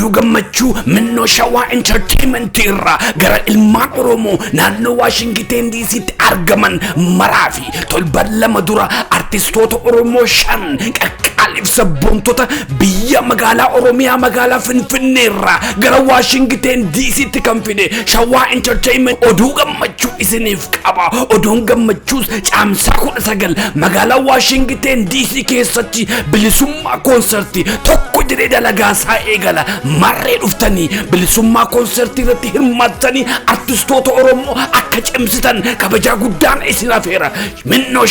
oduu gammachuu minnoo shawaa entertainment irra gara ilmaan oromoo naannoo Washington DC argaman maraafi tolban lama dura artistoota oromoo 5 qaqqaalif sabboontota biyya magaalaa oromiyaa magaalaa finfinnee irra gara Washington DC kan fide shawaa entertainment oduu gammachuu isiniif qaba oduun gammachuus caamsaa 19 magaalaa Washington DC keessatti bilisummaa konsertii tokko jedhee dalagaasaa eegala marree dhuftanii bilisummaa konsertii irratti hirmaattanii artistoota oromoo akka cimsitan kabajaa guddaan isin afeera minnoo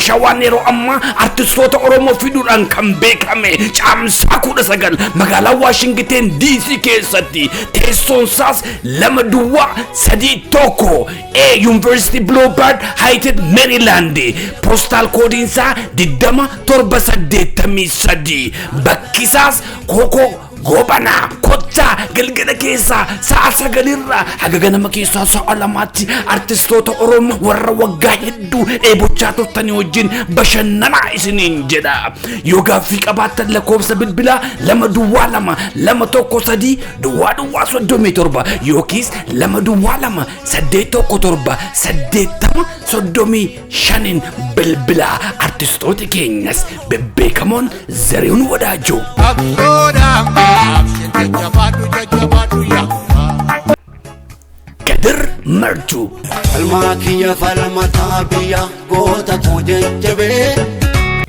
shawaan yeroo amma artistoota oromoo fiduudhaan kan beekame caamsaa 19 magaalaa Washington DC keessatti teessoon saas 2-3 University Bluebird Heights Maryland postal code sa 2783 bakkisaas koko gobana kotta galgala keessa sa'a 9 haga ganama keessa sa'a 2 artistoota oromoo warra waggaa hedduu dheebochaa turtanii wajjin bashannana isiniin jedha yoo gaaffii qabaattan lakkoofsa bilbilaa 222-213-37 yookiis 222-817-8035 bilbilaa artistoota keenyas bebbeekamoon Zerihun Wadajo Kedir Martu Almakiya falmatabiya gota kujejebe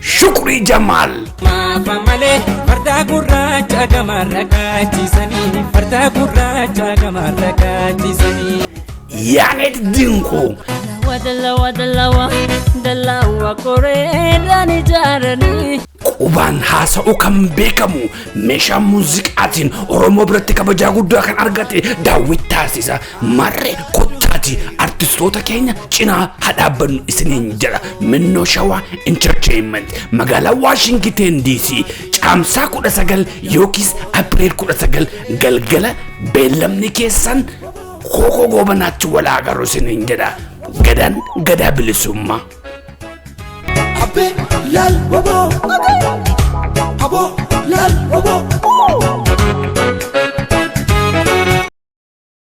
Shukur Jamal Mafamale farda gurracha gamarrakachi sani farda gurracha gamarrakachi sani Yanet Dinqu Wadajo koreni jarani Quban haasa'u kan beekamu meeshaa muuziqaatiin oromoo biratti kabajaa guddaa kan argate daawwit taasisa marree kottaati artistoota keenya cinaa hadhaabannu isiniin jedha minnoo shawaa entertainment magaalaa Washington DC caamsaa 19 yookiis April 19 galgala beellamni keessan koko goobanaatti walaa garuu isiniin jedha gadaa bilisumma Abe lal bobo, abo lal bobo.